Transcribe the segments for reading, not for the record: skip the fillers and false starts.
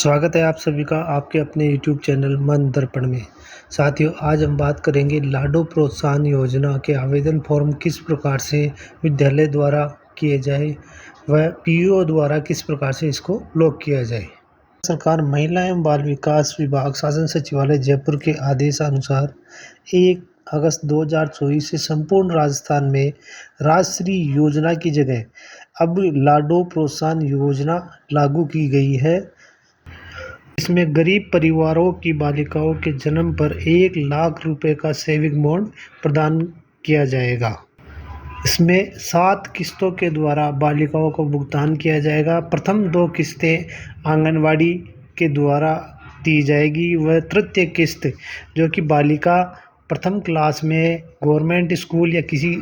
स्वागत है आप सभी का आपके अपने YouTube चैनल मन दर्पण में। साथियों, आज हम बात करेंगे लाडो प्रोत्साहन योजना के आवेदन फॉर्म किस प्रकार से विद्यालय द्वारा किए जाए व पीईओ द्वारा किस प्रकार से इसको लॉक किया जाए। सरकार महिला एवं बाल विकास विभाग शासन सचिवालय जयपुर के आदेशानुसार 1 अगस्त 2024 से संपूर्ण राजस्थान में राजश्री योजना की जगह अब लाडो प्रोत्साहन योजना लागू की गई है। इसमें गरीब परिवारों की बालिकाओं के जन्म पर 1 लाख रुपए का सेविंग बॉन्ड प्रदान किया जाएगा। इसमें 7 किस्तों के द्वारा बालिकाओं को भुगतान किया जाएगा। प्रथम 2 किस्तें आंगनवाड़ी के द्वारा दी जाएगी व तृतीय किस्त जो कि बालिका प्रथम क्लास में गवर्नमेंट स्कूल या किसी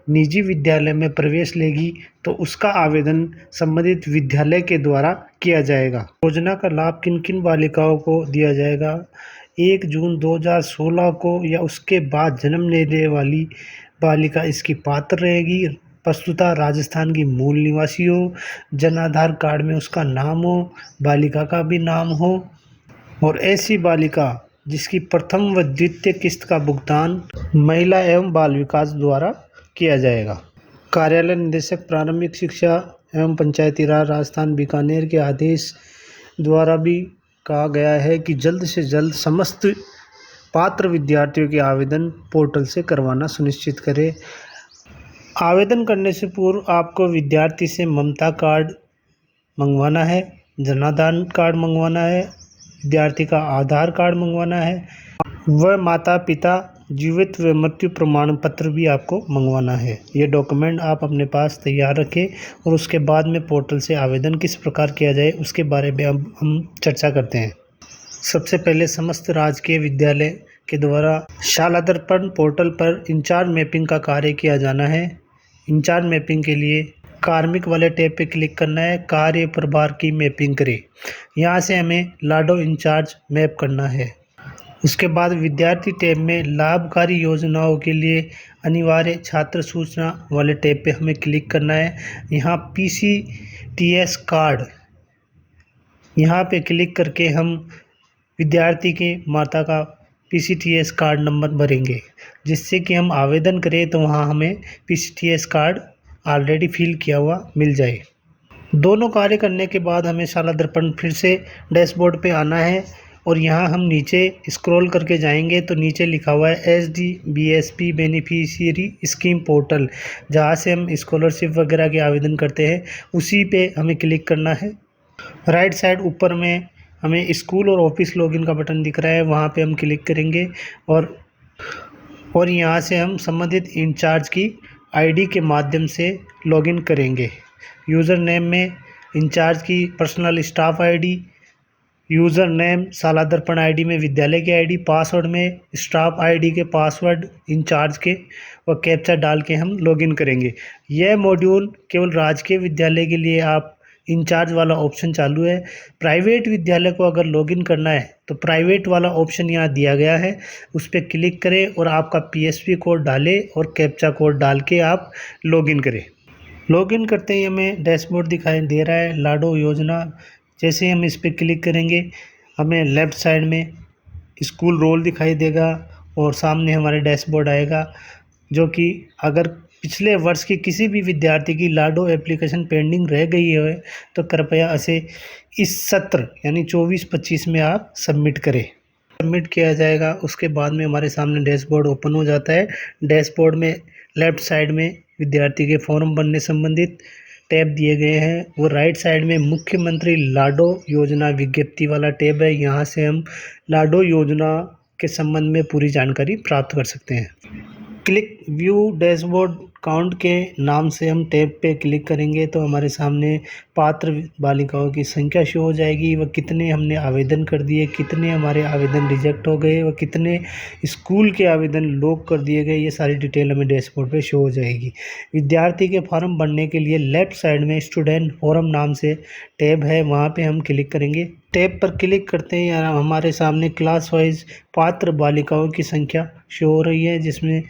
निजी विद्यालय में प्रवेश लेगी तो उसका आवेदन संबंधित विद्यालय के द्वारा किया जाएगा। योजना का लाभ किन किन बालिकाओं को दिया जाएगा? 1 जून 2016 को या उसके बाद जन्म लेने वाली बालिका इसकी पात्र रहेगी। प्रस्तुता राजस्थान की मूल निवासी हो, जन आधार कार्ड में उसका नाम हो, बालिका का भी नाम हो और ऐसी बालिका जिसकी प्रथम व द्वितीय किस्त का भुगतान महिला एवं बाल विकास द्वारा किया जाएगा। कार्यालय निदेशक प्रारंभिक शिक्षा एवं पंचायती राज राजस्थान बीकानेर के आदेश द्वारा भी कहा गया है कि जल्द से जल्द समस्त पात्र विद्यार्थियों के आवेदन पोर्टल से करवाना सुनिश्चित करें। आवेदन करने से पूर्व आपको विद्यार्थी से ममता कार्ड मंगवाना है, जनाधार कार्ड मंगवाना है, विद्यार्थी का आधार कार्ड मंगवाना है व माता पिता जीवित व मृत्यु प्रमाण पत्र भी आपको मंगवाना है। ये डॉक्यूमेंट आप अपने पास तैयार रखें और उसके बाद में पोर्टल से आवेदन किस प्रकार किया जाए उसके बारे में अब हम चर्चा करते हैं। सबसे पहले समस्त राजकीय विद्यालय के द्वारा शाला दर्पण पोर्टल पर इंचार्ज मैपिंग का कार्य किया जाना है। इंचार्ज मैपिंग के लिए कार्मिक वाले टैब पे क्लिक करना है, कार्य प्रभार की मैपिंग करें। यहाँ से हमें लाडो इंचार्ज मैप करना है। उसके बाद विद्यार्थी टैब में लाभकारी योजनाओं के लिए अनिवार्य छात्र सूचना वाले टैब पे हमें क्लिक करना है। यहाँ PCTS कार्ड यहाँ पे क्लिक करके हम विद्यार्थी के माता का PCTS कार्ड नंबर भरेंगे, जिससे कि हम आवेदन करें तो वहाँ हमें PCTS कार्ड ऑलरेडी फिल किया हुआ मिल जाए। दोनों कार्य करने के बाद हमें शाला दर्पण फिर से डैशबोर्ड पे आना है और यहाँ हम नीचे स्क्रॉल करके जाएंगे तो नीचे लिखा हुआ है SDBSP बेनिफिशियरी स्कीम पोर्टल, जहाँ से हम स्कॉलरशिप वगैरह के आवेदन करते हैं उसी पे हमें क्लिक करना है। राइट साइड ऊपर में हमें स्कूल और ऑफिस लॉगिन का बटन दिख रहा है, वहाँ पे हम क्लिक करेंगे और यहाँ से हम संबंधित इंचार्ज की ID के माध्यम से लॉगिन करेंगे। यूज़र नेम में इंचार्ज की personal staff ID, user name शाला दर्पण ID में विद्यालय की ID, पासवर्ड में स्टाफ ID के पासवर्ड इंचार्ज के और कैप्चा डाल के हम लॉगिन करेंगे। यह मॉड्यूल केवल राजकीय विद्यालय के लिए आप इंचार्ज वाला ऑप्शन चालू है। प्राइवेट विद्यालय को अगर लॉगिन करना है तो प्राइवेट वाला ऑप्शन यहाँ दिया गया है, उस पर क्लिक करें और आपका PSP कोड डालें और कैप्चा कोड डाल के आप लॉगिन करें। लॉगिन करते ही हमें डैशबोर्ड दिखाई दे रहा है लाडो योजना। जैसे हम इस पर क्लिक करेंगे हमें लेफ़्ट साइड में स्कूल रोल दिखाई देगा और सामने हमारे डैशबोर्ड आएगा, जो कि अगर पिछले वर्ष के किसी भी विद्यार्थी की लाडो एप्लीकेशन पेंडिंग रह गई है तो कृपया इसे इस सत्र यानी 24-25 में आप सबमिट करें। सबमिट किया जाएगा, उसके बाद में हमारे सामने डैशबोर्ड ओपन हो जाता है। डैशबोर्ड में लेफ़्ट साइड में विद्यार्थी के फॉर्म भरने संबंधित टैब दिए गए हैं वो राइट साइड में मुख्यमंत्री लाडो योजना विज्ञप्ति वाला टैब है। यहाँ से हम लाडो योजना के संबंध में पूरी जानकारी प्राप्त कर सकते हैं। क्लिक व्यू डैशबोर्ड काउंट के नाम से हम टैब पे क्लिक करेंगे तो हमारे सामने पात्र बालिकाओं की संख्या शो हो जाएगी, व कितने हमने आवेदन कर दिए, कितने हमारे आवेदन रिजेक्ट हो गए व कितने स्कूल के आवेदन लॉक कर दिए गए, ये सारी डिटेल हमें डैशबोर्ड पे शो हो जाएगी। विद्यार्थी के फॉर्म भरने के लिए लेफ़्ट साइड में स्टूडेंट फॉर्म नाम से टैब है, वहाँ पे हम क्लिक करेंगे। टैब पर क्लिक करते ही हमारे सामने क्लास वाइज पात्र बालिकाओं की संख्या शो हो रही है, जिसमें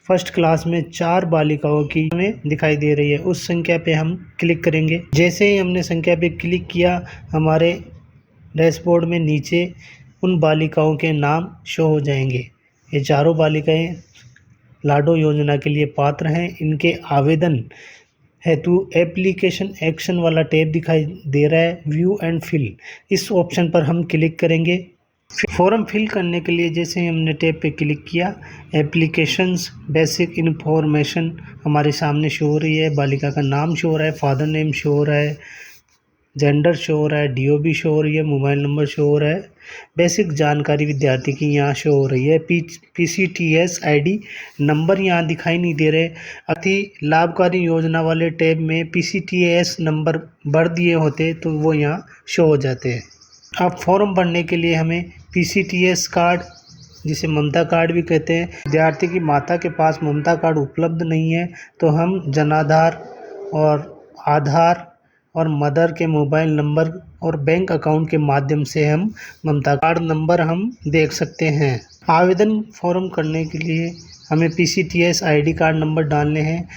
फर्स्ट क्लास में 4 बालिकाओं की हमें दिखाई दे रही है। उस संख्या पे हम क्लिक करेंगे। जैसे ही हमने संख्या पे क्लिक किया हमारे डैशबोर्ड में नीचे उन बालिकाओं के नाम शो हो जाएंगे। ये चारों बालिकाएं लाडो योजना के लिए पात्र हैं। इनके आवेदन हेतु एप्लीकेशन एक्शन वाला टैब दिखाई दे रहा है, व्यू एंड फिल। इस ऑप्शन पर हम क्लिक करेंगे। फॉर्म फिल करने के लिए जैसे ही हमने टैब पे क्लिक किया, एप्लीकेशंस बेसिक इन्फॉर्मेशन हमारे सामने शो हो रही है। बालिका का नाम शो हो रहा है, फादर नेम शो हो रहा है, जेंडर शो हो रहा है, डीओबी शो हो रही है, मोबाइल नंबर शो हो रहा है। बेसिक जानकारी विद्यार्थी की यहाँ शो हो रही है। पीसीटीएस आईडी नंबर यहाँ दिखाई नहीं दे रहे। अति लाभकारी योजना वाले टैब में पीसीटीएस नंबर भर दिए होते तो वो यहाँ शो हो जाते हैं। अब फॉर्म भरने के लिए हमें पीसीटीएस कार्ड, जिसे ममता कार्ड भी कहते हैं, विद्यार्थी की माता के पास ममता कार्ड उपलब्ध नहीं है तो हम जनाधार और आधार और मदर के मोबाइल नंबर और बैंक अकाउंट के माध्यम से हम ममता कार्ड नंबर हम देख सकते हैं। आवेदन फॉर्म करने के लिए हमें पीसीटीएस आईडी कार्ड नंबर डालने हैं।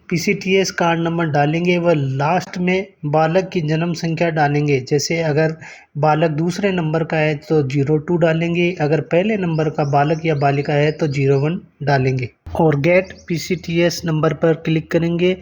पीसीटीएस कार्ड नंबर डालेंगे व लास्ट में बालक की जन्म संख्या डालेंगे। जैसे अगर बालक दूसरे नंबर का है तो 02 डालेंगे, अगर पहले नंबर का बालक या बालिका है तो 01 डालेंगे और गेट पीसीटीएस नंबर पर क्लिक करेंगे।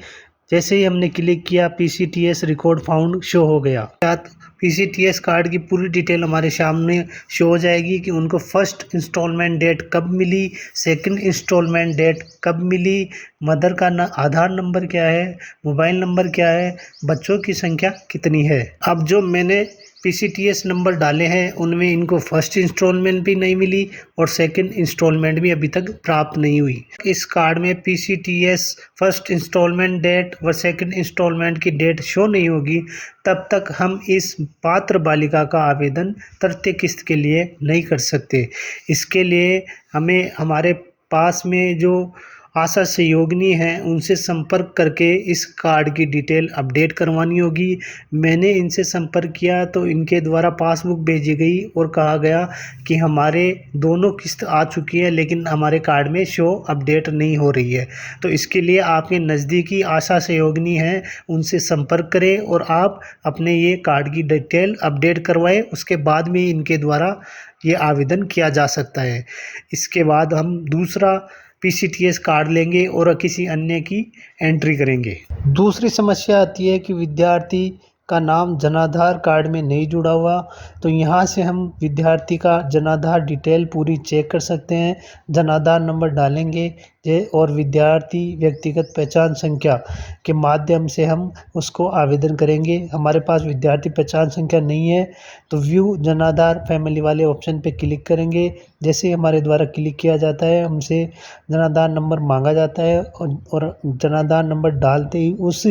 जैसे ही हमने क्लिक किया, पीसीटीएस रिकॉर्ड फाउंड शो हो गया। पीसीटीएस कार्ड की पूरी डिटेल हमारे सामने शो हो जाएगी कि उनको फर्स्ट इंस्टॉलमेंट डेट कब मिली, सेकंड इंस्टॉलमेंट डेट कब मिली, मदर का आधार नंबर क्या है, मोबाइल नंबर क्या है, बच्चों की संख्या कितनी है। अब जो मैंने पीसीटीएस नंबर डाले हैं उनमें इनको फर्स्ट इंस्टॉलमेंट भी नहीं मिली और सेकंड इंस्टॉलमेंट भी अभी तक प्राप्त नहीं हुई। इस कार्ड में पीसीटीएस फर्स्ट इंस्टॉलमेंट डेट व सेकंड इंस्टॉलमेंट की डेट शो नहीं होगी, तब तक हम इस पात्र बालिका का आवेदन तृतीय किस्त के लिए नहीं कर सकते। इसके लिए हमें हमारे पास में जो आशा सहयोगिनी हैं उनसे संपर्क करके इस कार्ड की डिटेल अपडेट करवानी होगी। मैंने इनसे संपर्क किया तो इनके द्वारा पासबुक भेजी गई और कहा गया कि हमारे दोनों किस्त आ चुकी है लेकिन हमारे कार्ड में शो अपडेट नहीं हो रही है। तो इसके लिए आपके नज़दीकी आशा सहयोगिनी हैं उनसे संपर्क करें और आप अपने ये कार्ड की डिटेल अपडेट करवाएं। उसके बाद में इनके द्वारा ये आवेदन किया जा सकता है। इसके बाद हम दूसरा पीसीटीएस कार्ड लेंगे और किसी अन्य की एंट्री करेंगे। दूसरी समस्या आती है कि विद्यार्थी का नाम जनाधार कार्ड में नहीं जुड़ा हुआ, तो यहाँ से हम विद्यार्थी का जनाधार डिटेल पूरी चेक कर सकते हैं। जनाधार नंबर डालेंगे और विद्यार्थी व्यक्तिगत पहचान संख्या के माध्यम से हम उसको आवेदन करेंगे। हमारे पास विद्यार्थी पहचान संख्या नहीं है तो व्यू जनाधार फैमिली वाले ऑप्शन पे क्लिक करेंगे। जैसे ही हमारे द्वारा क्लिक किया जाता है हमसे जनाधार नंबर मांगा जाता है और जनाधार नंबर डालते ही उस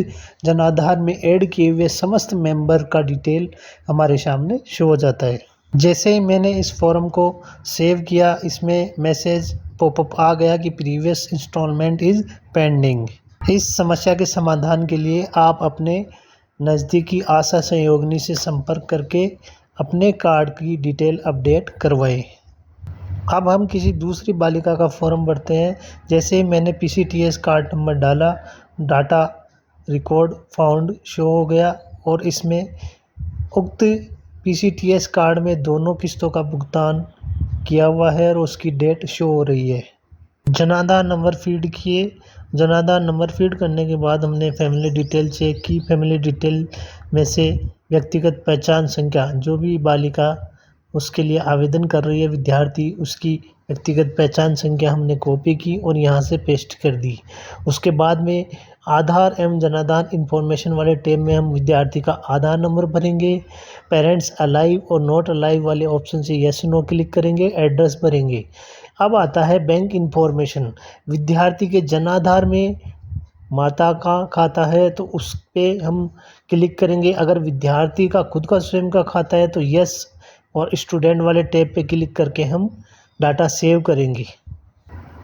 जनाधार में ऐड किए हुए समस्त मेंबर का डिटेल हमारे सामने शो हो जाता है। जैसे ही मैंने इस फॉर्म को सेव किया, इसमें मैसेज पॉपअप आ गया कि प्रीवियस इंस्टॉलमेंट इज़ पेंडिंग। इस समस्या के समाधान के लिए आप अपने नज़दीकी आशा सहयोगिनी से संपर्क करके अपने कार्ड की डिटेल अपडेट करवाएं। अब हम किसी दूसरी बालिका का फॉर्म भरते हैं। जैसे ही मैंने पीसीटीएस कार्ड नंबर डाला, डाटा रिकॉर्ड फाउंड शो हो गया और इसमें उक्त पीसीटीएस कार्ड में दोनों किस्तों का भुगतान किया हुआ है और उसकी डेट शो हो रही है। जनाधार नंबर फीड किए। जनाधार नंबर फीड करने के बाद हमने फैमिली डिटेल चेक की। फैमिली डिटेल में से व्यक्तिगत पहचान संख्या, जो भी बालिका उसके लिए आवेदन कर रही है विद्यार्थी, उसकी व्यक्तिगत पहचान संख्या हमने कॉपी की और यहाँ से पेस्ट कर दी। उसके बाद में आधार एवं जनाधार इंफॉर्मेशन वाले टैब में हम विद्यार्थी का आधार नंबर भरेंगे। पेरेंट्स अलाइव और नॉट अलाइव वाले ऑप्शन से यस नो क्लिक करेंगे। एड्रेस भरेंगे। अब आता है बैंक इंफॉर्मेशन। विद्यार्थी के जनाधार में माता का खाता है तो उस पर हम क्लिक करेंगे। अगर विद्यार्थी का खुद का स्वयं का खाता है तो यस और स्टूडेंट वाले टैब पे क्लिक करके हम डाटा सेव करेंगे।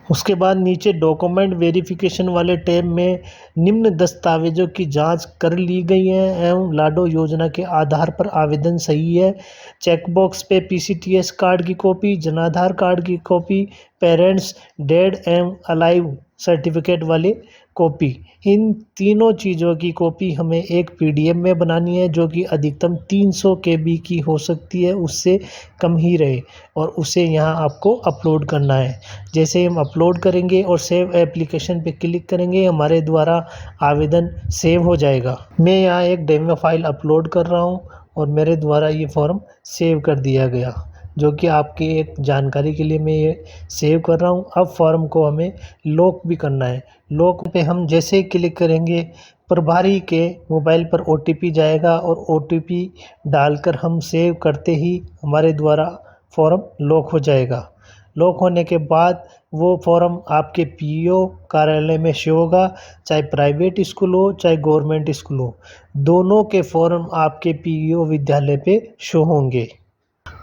उसके बाद नीचे डॉक्यूमेंट वेरिफिकेशन वाले टैब में निम्न दस्तावेजों की जांच कर ली गई है एवं लाडो योजना के आधार पर आवेदन सही है। चेकबॉक्स पे पीसीटीएस कार्ड की कॉपी, जनाधार कार्ड की copy, parents dead and alive certificate वाली कॉपी। इन तीनों चीज़ों की कॉपी हमें एक पीडीएफ में बनानी है, जो कि अधिकतम 300 केबी की हो सकती है, उससे कम ही रहे, और उसे यहाँ आपको अपलोड करना है। जैसे हम अपलोड करेंगे और सेव एप्लीकेशन पे क्लिक करेंगे, हमारे द्वारा आवेदन सेव हो जाएगा। मैं यहाँ एक डेमो फाइल अपलोड कर रहा हूँ और मेरे द्वारा ये फॉर्म सेव कर दिया गया, जो कि आपकी एक जानकारी के लिए मैं ये सेव कर रहा हूँ। अब फॉर्म को हमें लॉक भी करना है। लॉक पे हम जैसे ही क्लिक करेंगे, प्रभारी के मोबाइल पर ओटीपी जाएगा और ओटीपी डालकर हम सेव करते ही हमारे द्वारा फॉर्म लॉक हो जाएगा। लॉक होने के बाद वो फॉर्म आपके पीईओ कार्यालय में शो होगा, चाहे प्राइवेट स्कूल हो चाहे गवर्नमेंट स्कूल हो, दोनों के फॉर्म आपके पीईओ विद्यालय पे शो होंगे।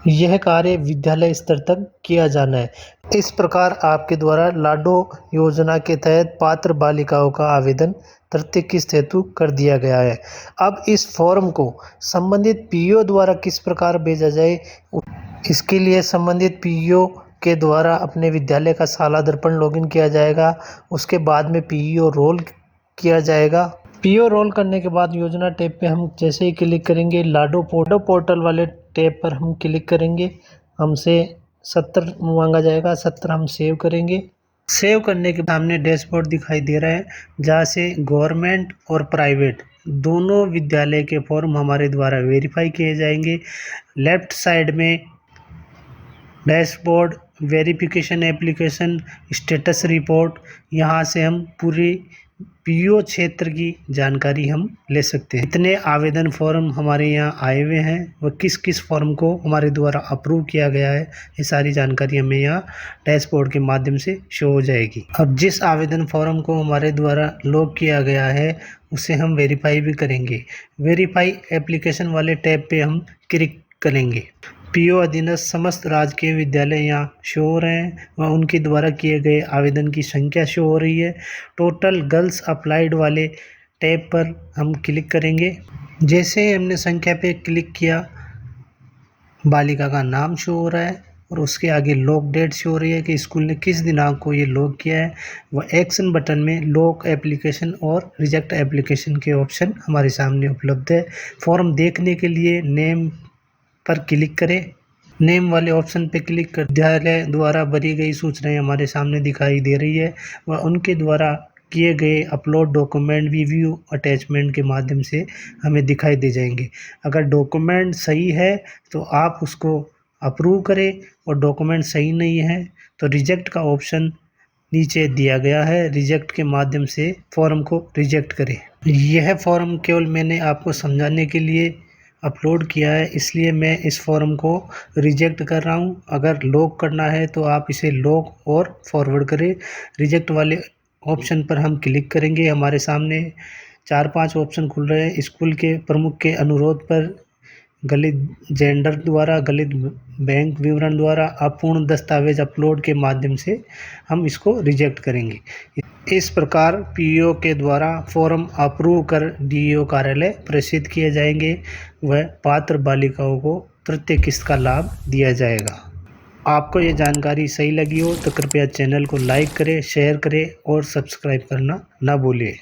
यह कार्य विद्यालय स्तर तक किया जाना है। इस प्रकार आपके द्वारा लाडो योजना के तहत पात्र बालिकाओं का आवेदन तृतीय किस्त हेतु कर दिया गया है। अब इस फॉर्म को संबंधित पीईओ द्वारा किस प्रकार भेजा जाए, इसके लिए संबंधित पीईओ के द्वारा अपने विद्यालय का शाला दर्पण लॉगिन किया जाएगा। उसके बाद में पीईओ रोल किया जाएगा। पीओ रोल करने के बाद योजना टैब पे हम जैसे ही क्लिक करेंगे, लाडो पोर्टल वाले टैब पर हम क्लिक करेंगे, हमसे 70 मांगा जाएगा, 70 हम सेव करेंगे। सेव करने के सामने डैशबोर्ड दिखाई दे रहा है, जहाँ से गवर्नमेंट और प्राइवेट दोनों विद्यालय के फॉर्म हमारे द्वारा वेरीफाई किए जाएंगे। लेफ्ट साइड में dashboard, verification application, status report, यहाँ से हम पूरी पीओ क्षेत्र की जानकारी हम ले सकते हैं। इतने आवेदन फॉर्म हमारे यहाँ आए हुए हैं, वह किस किस फॉर्म को हमारे द्वारा अप्रूव किया गया है, ये सारी जानकारी हमें यहाँ डैशबोर्ड के माध्यम से शो हो जाएगी। अब जिस आवेदन फॉर्म को हमारे द्वारा लॉक किया गया है, उसे हम वेरीफाई भी करेंगे। वेरीफाई एप्लीकेशन वाले टैब पे हम क्लिक करेंगे। पीओ अधीनस्थ समस्त राजकीय विद्यालय यहाँ शो हो रहे हैं व उनके द्वारा किए गए आवेदन की संख्या शो हो रही है। टोटल गर्ल्स अप्लाइड वाले टैब पर हम क्लिक करेंगे। जैसे ही हमने संख्या पे क्लिक किया, बालिका का नाम शो हो रहा है और उसके आगे लॉक डेट शो हो रही है कि स्कूल ने किस दिनांक को ये लॉक किया है। वह एक्शन बटन में लॉक एप्लीकेशन और रिजेक्ट एप्लीकेशन के ऑप्शन हमारे सामने उपलब्ध है। फॉर्म देखने के लिए नेम पर क्लिक करें। नेम वाले ऑप्शन पे क्लिक कर विद्यालय द्वारा भरी गई सूचनाएं हमारे सामने दिखाई दे रही है व उनके द्वारा किए गए अपलोड डॉक्यूमेंट व्यू अटैचमेंट के माध्यम से हमें दिखाई दे जाएंगे। अगर डॉक्यूमेंट सही है तो आप उसको अप्रूव करें और डॉक्यूमेंट सही नहीं है तो रिजेक्ट का ऑप्शन नीचे दिया गया है, रिजेक्ट के माध्यम से फॉर्म को रिजेक्ट करें। यह फॉर्म केवल मैंने आपको समझाने के लिए अपलोड किया है, इसलिए मैं इस फॉर्म को रिजेक्ट कर रहा हूं। अगर लॉक करना है तो आप इसे लॉक और फॉरवर्ड करें। रिजेक्ट वाले ऑप्शन पर हम क्लिक करेंगे, हमारे सामने 4-5 ऑप्शन खुल रहे हैं। स्कूल के प्रमुख के अनुरोध पर गलत जेंडर द्वारा, गलत बैंक विवरण द्वारा, अपूर्ण दस्तावेज अपलोड के माध्यम से हम इसको रिजेक्ट करेंगे। इस प्रकार पीईओ के द्वारा फॉर्म अप्रूव कर डीईओ कार्यालय प्रेषित किए जाएंगे व पात्र बालिकाओं को तृतीय किस्त का लाभ दिया जाएगा। आपको ये जानकारी सही लगी हो तो कृपया चैनल को लाइक करें, शेयर करें और सब्सक्राइब करना ना भूलिए।